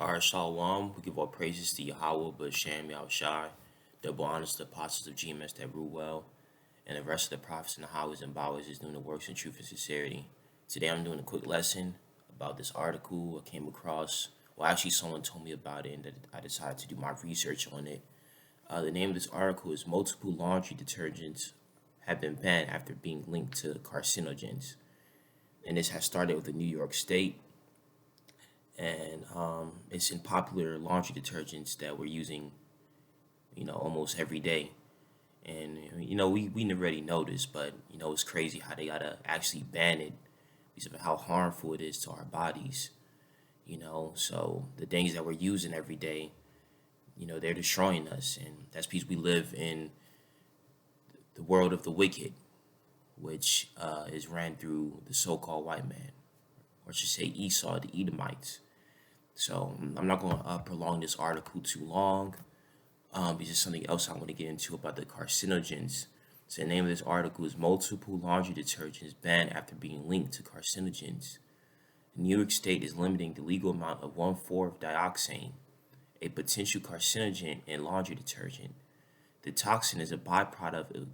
Our Shalom, we give all praises to Yahweh, Bashem, Yahushai, double honors to the apostles of GMS that rule well, and the rest of the prophets and the highways and byways is doing the works in truth and sincerity. Today I'm doing a quick lesson about this article I came across. Well, actually, someone told me about it, and that I decided to do my research on it. The name of this article is Multiple Laundry Detergents Have Been Banned After Being Linked to Carcinogens. And this has started with the New York State, and it's in popular laundry detergents that we're using, almost every day. And we already know this, but it's crazy how they gotta actually ban it because of how harmful it is to our bodies. So the things that we're using every day, they're destroying us, and that's because we live in the world of the wicked, which is ran through the so-called white man, or I should say Esau, the Edomites. So I'm not going to prolong this article too long. Because there's something else I want to get into about the carcinogens. So the name of this article is Multiple Laundry Detergents Banned After Being Linked to Carcinogens. New York State is limiting the legal amount of 1,4 dioxane, a potential carcinogen in laundry detergent. The toxin is a byproduct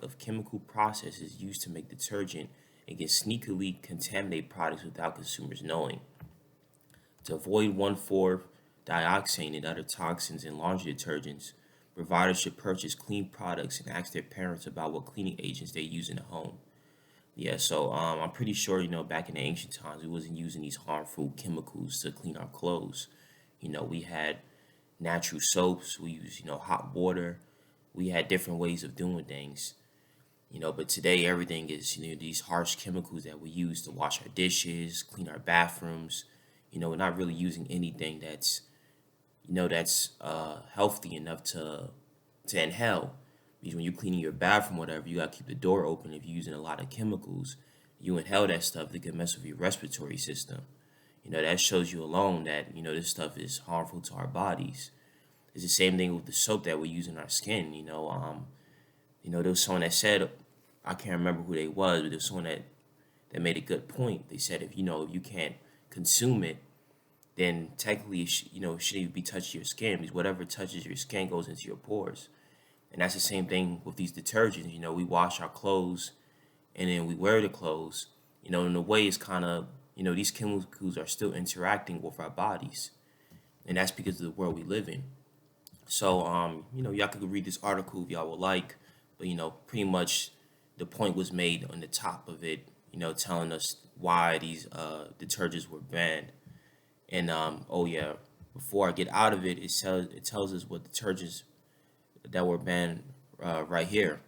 of chemical processes used to make detergent and can sneakily contaminate products without consumers knowing. To avoid 1,4 dioxane and other toxins in laundry detergents, providers should purchase clean products and ask their parents about what cleaning agents they use in the home. Yeah, so I'm pretty sure, back in the ancient times, we wasn't using these harmful chemicals to clean our clothes. We had natural soaps, we used, hot water. We had different ways of doing things. But today everything is, these harsh chemicals that we use to wash our dishes, clean our bathrooms. We're not really using anything that's healthy enough to inhale. Because when you're cleaning your bathroom, whatever, you gotta keep the door open. If you're using a lot of chemicals, you inhale that stuff that can mess with your respiratory system. That shows you alone that this stuff is harmful to our bodies. It's the same thing with the soap that we use in our skin. There was someone that said, I can't remember who they was, but there was someone that made a good point. They said if you can't consume it, then technically it shouldn't even be touching your skin, because whatever touches your skin goes into your pores. And that's the same thing with these detergents. We wash our clothes and then we wear the clothes. In a way, it's kind of, these chemicals are still interacting with our bodies. And that's because of the world we live in. So, y'all could read this article if y'all would like. But, pretty much the point was made on the top of it, telling us why these detergents were banned. And, oh yeah, before I get out of it, it tells us what detergents that were banned right here.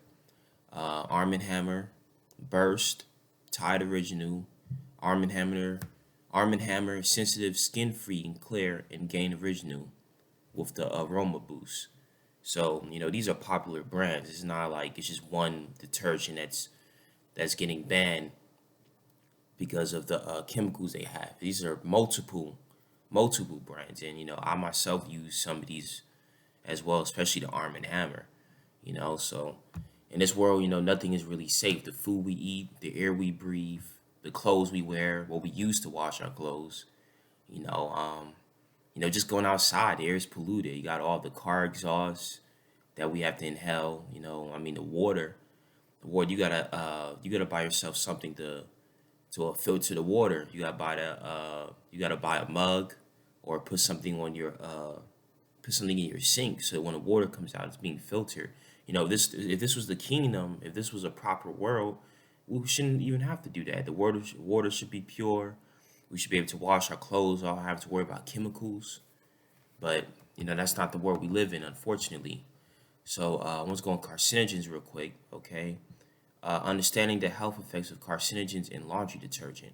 Arm& and Hammer, Burst, Tide Original, Arm& and Hammer, Arm& and Hammer, Sensitive, Skin Free and Clear, and Gain Original with the aroma boost. So these are popular brands. It's not like it's just one detergent that's getting banned because of the chemicals they have. These are multiple brands, and I myself use some of these as well, especially the Arm& and Hammer. So in this world, nothing is really safe. The food we eat, the air we breathe, the clothes we wear, what we use to wash our clothes. You know, um, just going outside, the air is polluted. You got all the car exhaust that we have to inhale. The water, you gotta buy yourself something to filter the water. You gotta buy a mug, or put something in your sink, so when the water comes out, it's being filtered. This if this was the kingdom, if this was a proper world, we shouldn't even have to do that. The water should be pure. We should be able to wash our clothes. All have to worry about chemicals. But that's not the world we live in, unfortunately. So let's go on carcinogens real quick, okay? Understanding the health effects of carcinogens in laundry detergent.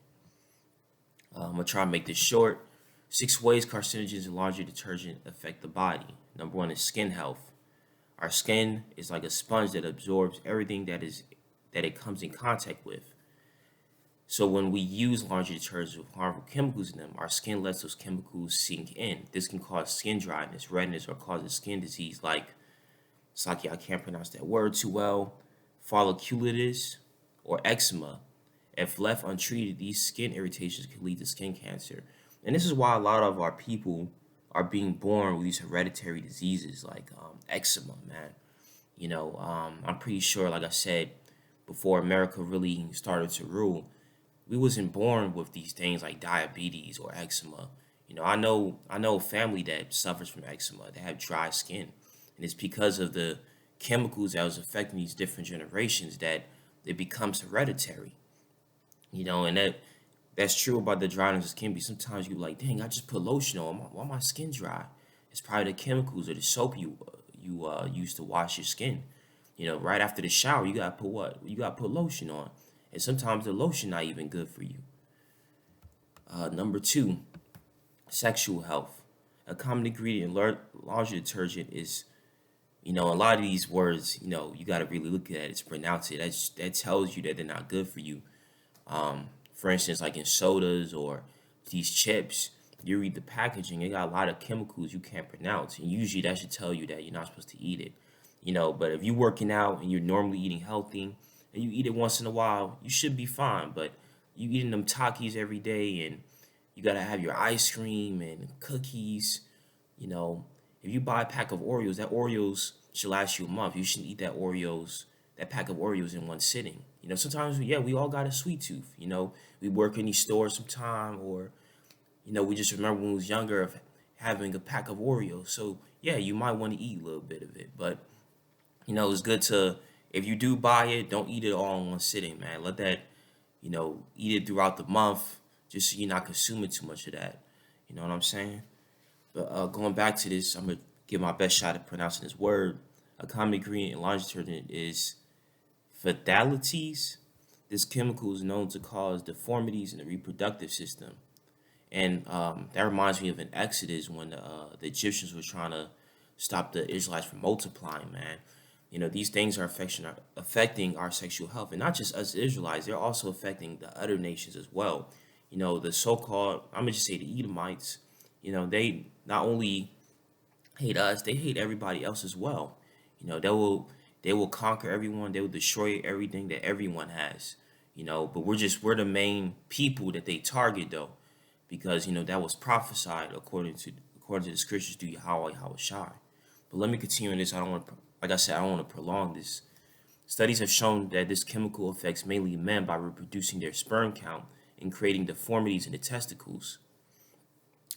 I'm gonna try and make this short. 6 ways carcinogens in laundry detergent affect the body. Number one is skin health. Our skin is like a sponge that absorbs everything that it comes in contact with. So when we use laundry detergents with harmful chemicals in them, our skin lets those chemicals sink in. This can cause skin dryness, redness, or causes skin disease like, it's like, I can't pronounce that word too well, folliculitis or eczema. If left untreated, these skin irritations can lead to skin cancer. And this is why a lot of our people are being born with these hereditary diseases like eczema, man. I'm pretty sure, like I said, before America really started to rule, we wasn't born with these things like diabetes or eczema. I know a family that suffers from eczema. They have dry skin, and it's because of the chemicals that was affecting these different generations that it becomes hereditary. And that's true about the dryness of skin. Because sometimes you like, dang, I just put lotion on. Why my skin dry? It's probably the chemicals or the soap you use to wash your skin. Right after the shower, you gotta put what? You gotta put lotion on, and sometimes the lotion not even good for you. Number two, sexual health. A common ingredient in laundry detergent is, a lot of these words, you got to really look at it, it's pronounce it. That tells you that they're not good for you. For instance, like in sodas or these chips, you read the packaging, it got a lot of chemicals you can't pronounce. And usually that should tell you that you're not supposed to eat it. But if you're working out and you're normally eating healthy and you eat it once in a while, you should be fine. But you eating them Takis every day and you gotta have your ice cream and cookies, you know, if you buy a pack of Oreos, that Oreos should last you a month. You shouldn't eat that pack of Oreos in one sitting. Sometimes, yeah, we all got a sweet tooth. We work in these stores sometime, or we just remember when we was younger of having a pack of Oreos. So yeah, you might want to eat a little bit of it, but it's good to, if you do buy it, don't eat it all in one sitting, man. Let that, eat it throughout the month, just so you're not consuming too much of that. You know what I'm saying? But going back to this, I'm gonna give my best shot at pronouncing this word. A common ingredient in laundry detergent is phthalates. This chemical is known to cause deformities in the reproductive system, and that reminds me of an Exodus when the Egyptians were trying to stop the Israelites from multiplying. Man, these things are affecting our sexual health, and not just us Israelites. They're also affecting the other nations as well. The so-called, I'm gonna just say the Edomites. They not only hate us, they hate everybody else as well. They will conquer everyone. They will destroy everything that everyone has. But we're the main people that they target though, because that was prophesied according to the scriptures through Yahweh Shai. But let me continue on this. I don't want to, like I said, I don't want to prolong this. Studies have shown that this chemical affects mainly men by reproducing their sperm count and creating deformities in the testicles.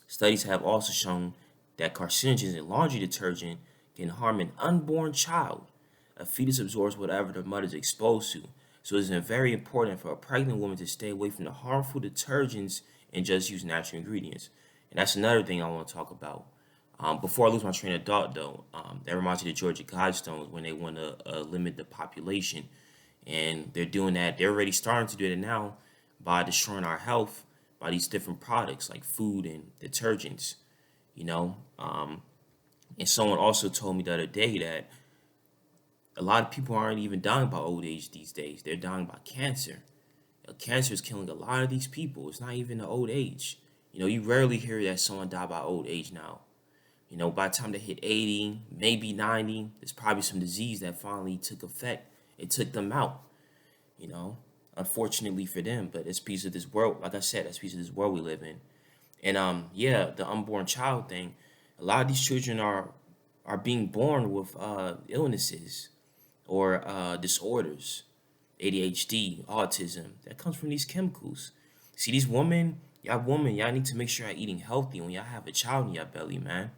Studies have also shown that carcinogens in laundry detergent can harm an unborn child. A fetus absorbs whatever the mother is exposed to. So it's very important for a pregnant woman to stay away from the harmful detergents and just use natural ingredients. And that's another thing I want to talk about. Before I lose my train of thought, though, that reminds me of the Georgia Guidestones when they want to limit the population. And they're doing that. They're already starting to do it now by destroying our health by these different products like food and detergents, you know. And someone also told me the other day that a lot of people aren't even dying by old age these days. They're dying by cancer. Cancer is killing a lot of these people. It's not even the old age. You rarely hear that someone died by old age now. By the time they hit 80, maybe 90, there's probably some disease that finally took effect. It took them out, you know. Unfortunately for them, but it's a piece of this world. Like I said, that's a piece of this world we live in. And yeah, the unborn child thing. A lot of these children are being born with illnesses or disorders, ADHD, autism. That comes from these chemicals. See, these women, y'all need to make sure y'all eating healthy when y'all have a child in your belly, man.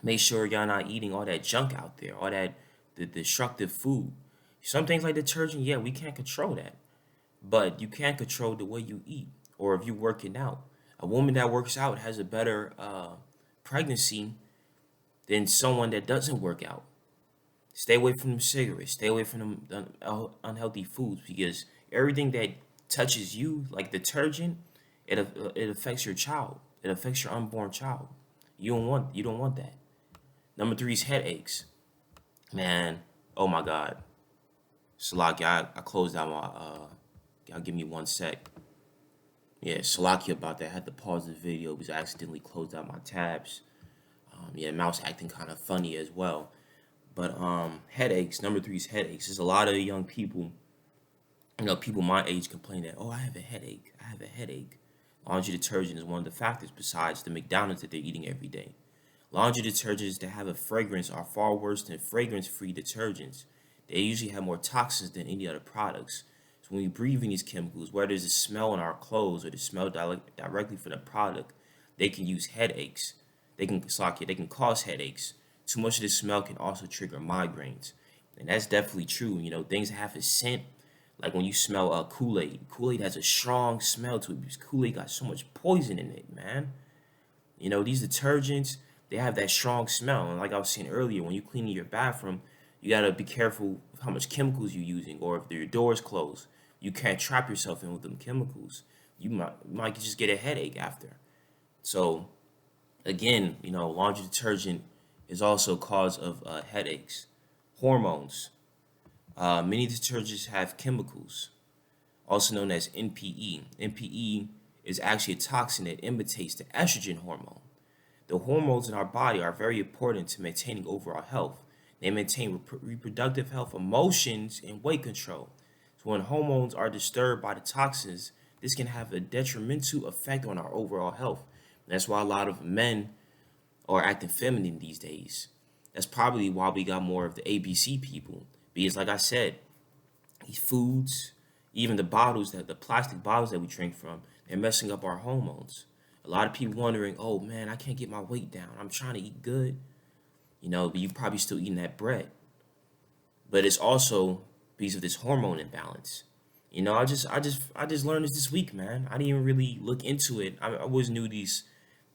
Make sure y'all not eating all that junk out there, all that the destructive food. Some things like detergent, yeah, we can't control that, but you can control the way you eat or if you're working out. A woman that works out has a better pregnancy than someone that doesn't work out. Stay away from them cigarettes. Stay away from them unhealthy foods because everything that touches you, like detergent, it affects your child. It affects your unborn child. You don't want that. Number three is headaches. Man, oh my God. Salaki, I closed out my y'all give me one sec. Yeah, Salaki about that. I had to pause the video because I accidentally closed out my tabs. Yeah, mouse acting kind of funny as well. But headaches, number three is headaches. There's a lot of young people, people my age complain that, oh, I have a headache. I have a headache. Laundry detergent is one of the factors besides the McDonald's that they're eating every day. Laundry detergents that have a fragrance are far worse than fragrance-free detergents. They usually have more toxins than any other products. So when we breathe in these chemicals, whether it's the smell in our clothes or the smell directly from the product, they can use headaches. They can cause headaches. Too much of the smell can also trigger migraines. And that's definitely true. Things that have a scent, like when you smell Kool-Aid. Kool-Aid has a strong smell to it because Kool-Aid got so much poison in it, man. These detergents, they have that strong smell. And like I was saying earlier, when you clean your bathroom, you gotta be careful of how much chemicals you're using, or if your door is closed, you can't trap yourself in with them chemicals. You might just get a headache after. So again, laundry detergent is also a cause of headaches. Hormones. Many detergents have chemicals, also known as NPE. NPE is actually a toxin that imitates the estrogen hormone. The hormones in our body are very important to maintaining overall health. They maintain reproductive health, emotions, and weight control. So when hormones are disturbed by the toxins, this can have a detrimental effect on our overall health. That's why a lot of men are acting feminine these days. That's probably why we got more of the ABC people. Because like I said, these foods, even the plastic bottles that we drink from, they're messing up our hormones. A lot of people wondering, oh man, I can't get my weight down. I'm trying to eat good, but you probably still eating that bread. But it's also because of this hormone imbalance. I just learned this week, man. I didn't even really look into it. I always knew these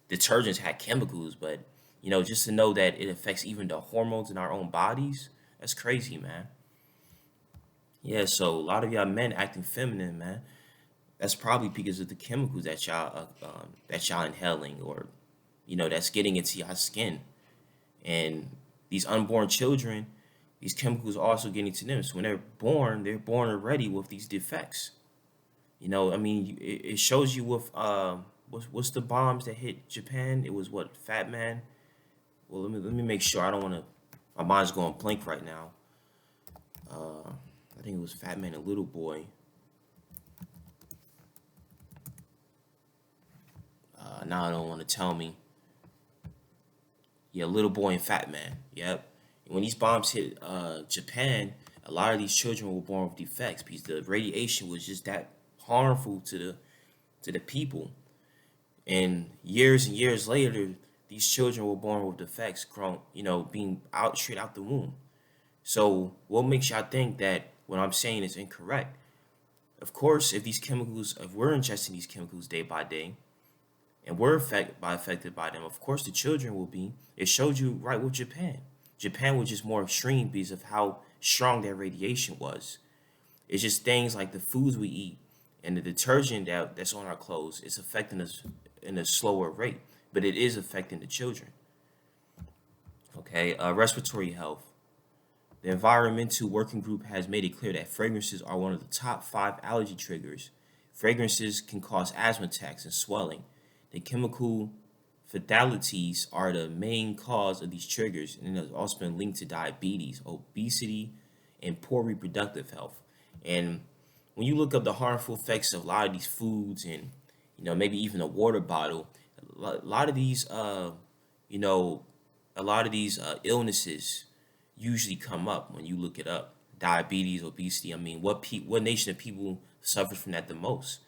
detergents had chemicals, but just to know that it affects even the hormones in our own bodies, that's crazy, man. Yeah, so a lot of y'all men acting feminine, man. That's probably because of the chemicals that y'all inhaling, or that's getting into your skin. And these unborn children, these chemicals are also getting to them. So when they're born already with these defects. I mean, it shows you with what's the bombs that hit Japan? It was what, Fat Man. Well, let me make sure. I don't want to. My mind's going blank right now. I think it was Fat Man and Little Boy. Now I don't want to tell me. Yeah, Little Boy and Fat Man. Yep. When these bombs hit Japan, a lot of these children were born with defects because the radiation was just that harmful to the people. And years later, these children were born with defects, grown, being out straight out the womb. So, what makes y'all think that what I'm saying is incorrect? Of course, if we're ingesting these chemicals day by day, and we're affected by them, of course the children will be. It showed you right with Japan. Japan was just more extreme because of how strong that radiation was. It's just things like the foods we eat and the detergent that's on our clothes. It's affecting us in a slower rate, but it is affecting the children. Okay, respiratory health. The Environmental Working Group has made it clear that fragrances are one of the top 5 allergy triggers. Fragrances can cause asthma attacks and swelling. The chemical fatalities are the main cause of these triggers, and it has also been linked to diabetes, obesity, and poor reproductive health. And when you look up the harmful effects of a lot of these foods, and maybe even a water bottle, a lot of these you know a lot of these illnesses usually come up when you look it up. Diabetes, obesity. I mean, what nation of people suffer from that the most?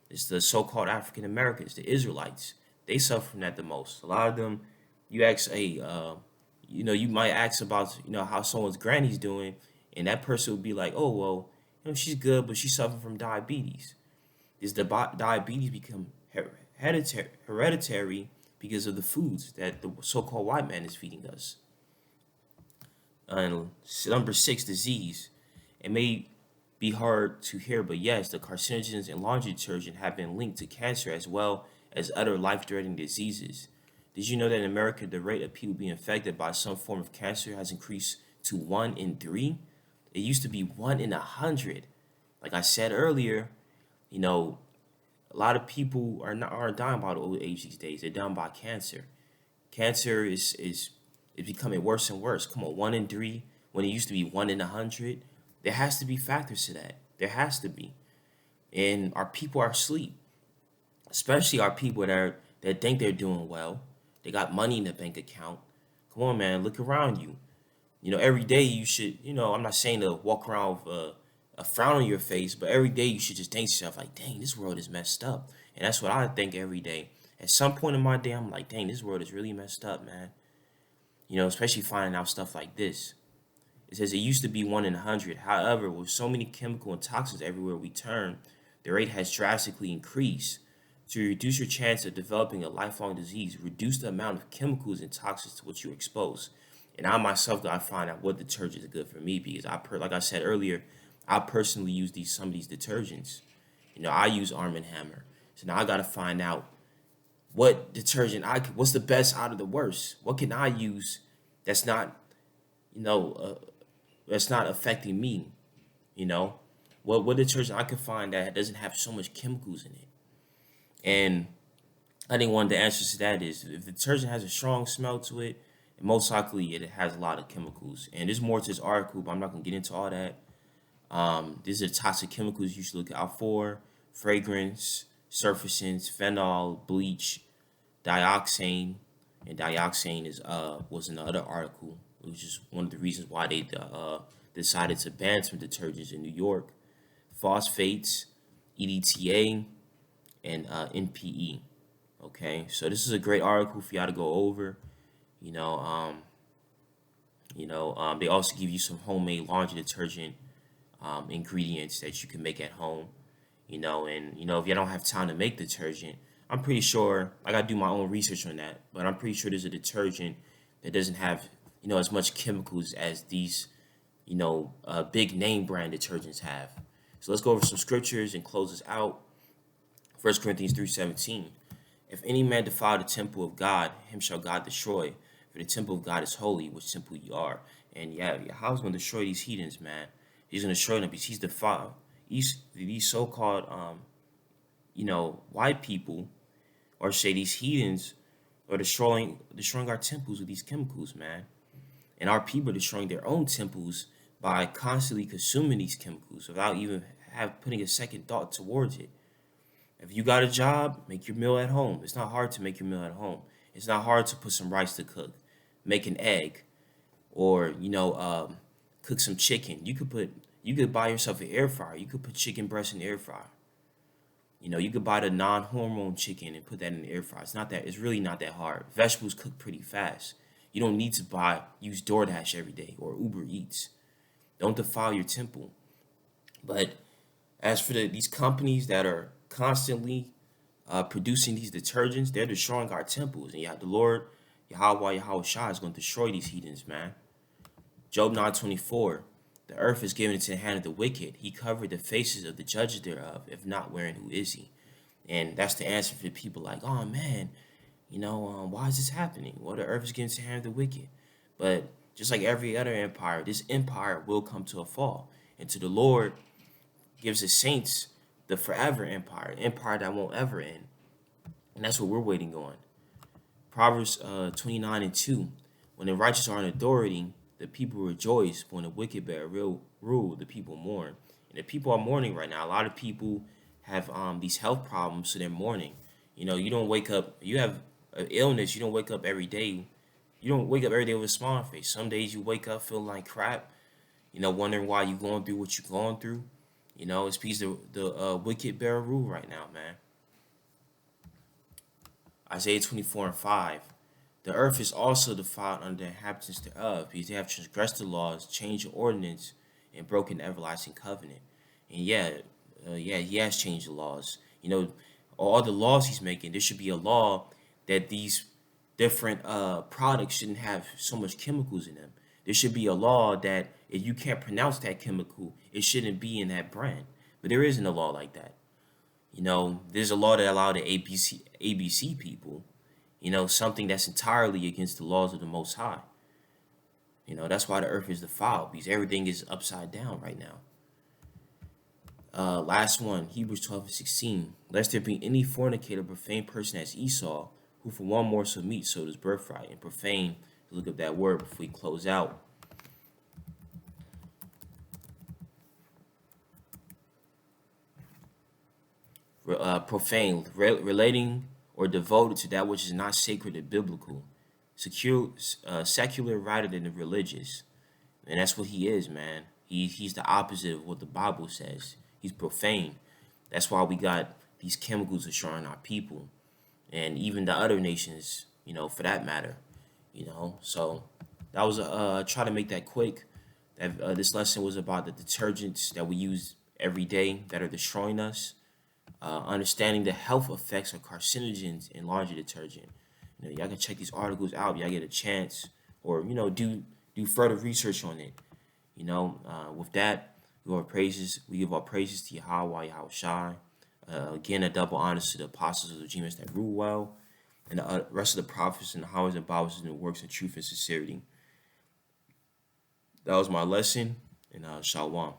It's the so-called African Americans, the Israelites. They suffer from that the most. A lot of them, you ask you might ask about how someone's granny's doing, and that person would be like, oh well, she's good, but she's suffering from diabetes. Is the diabetes become hereditary because of the foods that the so-called white man is feeding us? And number 6, disease. It may be hard to hear, but yes, the carcinogens in laundry detergent have been linked to cancer as well as other life-threatening diseases. Did you know that in America, the rate of people being affected by some form of cancer has increased to 1 in 3? It used to be 1 in 100. Like I said earlier, you know, a lot of people aren't dying by the old age these days. They're dying by cancer. Cancer is becoming worse and worse. Come on, 1 in 3 when it used to be 1 in 100. There has to be factors to that. There has to be. And our people are asleep. especially our people that think they're doing well. They got money in the bank account. Come on, man, look around you. Every day you should, I'm not saying to walk around with a frown on your face, but every day you should just think to yourself, like, dang, this world is messed up. And that's what I think every day. At some point in my day, I'm like, dang, this world is really messed up, man. Especially finding out stuff like this. It says it used to be 1 in 100. However, with so many chemical and toxins everywhere we turn, the rate has drastically increased. To reduce your chance of developing a lifelong disease, reduce the amount of chemicals and toxins to which you expose. And I myself got to find out what detergents are good for me because like I said earlier, I personally use some of these detergents. I use Arm& and Hammer. So now I got to find out what detergent what's the best out of the worst. What can I use that's not, you know, that's not affecting me? You know, what detergent I can find that doesn't have so much chemicals in it. And I think one of the answers to that is if the detergent has a strong smell to it, most likely it has a lot of chemicals. And there's more to this article, but I'm not gonna get into all that. These are toxic chemicals you should look out for: fragrance, surfactants, phenol, bleach, dioxane, and dioxane is was in the other article, which is one of the reasons why they decided to ban some detergents in New York. Phosphates, EDTA, and NPE. Okay, so this is a great article for y'all to go over. You know, um, they also give you some homemade laundry detergent ingredients that you can make at home. And if you don't have time to make detergent, I'm pretty sure I gotta do my own research on that, but I'm pretty sure there's a detergent that doesn't have as much chemicals as these big name brand detergents have. So let's go over some scriptures and close this out. 1 Corinthians 3:17. If any man defile the temple of God, him shall God destroy. For the temple of God is holy, which temple you are. And yeah, how's going to destroy these heathens, man? He's going to destroy them because he's defiled. These so-called, white people, or say these heathens, are destroying our temples with these chemicals, man. And our people are destroying their own temples by constantly consuming these chemicals without even putting a second thought towards it. If you got a job, make your meal at home. It's not hard to make your meal at home. It's not hard to put some rice to cook, make an egg, or cook some chicken. You could buy yourself an air fryer. You could put chicken breast in the air fryer. You could buy the non-hormone chicken and put that in the air fryer. It's really not that hard. Vegetables cook pretty fast. You don't need to use DoorDash every day or Uber Eats. Don't defile your temple. But as for these companies that are constantly producing these detergents, they're destroying our temples. And the Lord, Yahweh Shah, is going to destroy these heathens, man. Job 9:24. The earth is given into the hand of the wicked. He covered the faces of the judges thereof. If not, wherein who is he? And that's the answer for people like, oh man, why is this happening? Well, the earth is given into the hand of the wicked. But just like every other empire, this empire will come to a fall. And to the Lord gives the saints the forever empire that won't ever end. And that's what we're waiting on. Proverbs 29:2. When the righteous are in authority, the people rejoice. But when the wicked bear real rule, the people mourn. And the people are mourning right now. A lot of people have these health problems, so they're mourning. You don't wake up. You have an illness. You don't wake up every day. You don't wake up every day with a smile on your face. Some days you wake up feeling like crap. Wondering why you're going through what you're going through. It's because the wicked bear rule right now, man. Isaiah 24:5. The earth is also defiled under the inhabitants thereof, because they have transgressed the laws, changed the ordinance, and broken the everlasting covenant. And he has changed the laws. All the laws he's making, there should be a law that these different products shouldn't have so much chemicals in them. There should be a law that if you can't pronounce that chemical, it shouldn't be in that brand. But there isn't a law like that. There's a law that allows the ABC people, something that's entirely against the laws of the Most High. That's why the earth is defiled, because everything is upside down right now. Last one, Hebrews 12:16. Lest there be any fornicator, profane person as Esau, who for one morsel of meat sold his birthright. And profane, look up that word before we close out. profane, relating or devoted to that which is not sacred or biblical, secure, secular rather than religious. And that's what he is, man. He's the opposite of what the Bible says. He's profane. That's why we got these chemicals destroying our people, and even the other nations, for that matter. So that was try to make that quick. That this lesson was about the detergents that we use every day that are destroying us. Understanding the health effects of carcinogens in laundry detergent. Y'all can check these articles out. Y'all get a chance, or do further research on it. With that, we give our praises to Yahweh, Yahweh Shai. Again, a double honors to the apostles of the Genius that rule well, and the rest of the prophets and the hours and Bibles and the works of truth and sincerity. That was my lesson, and Shalom.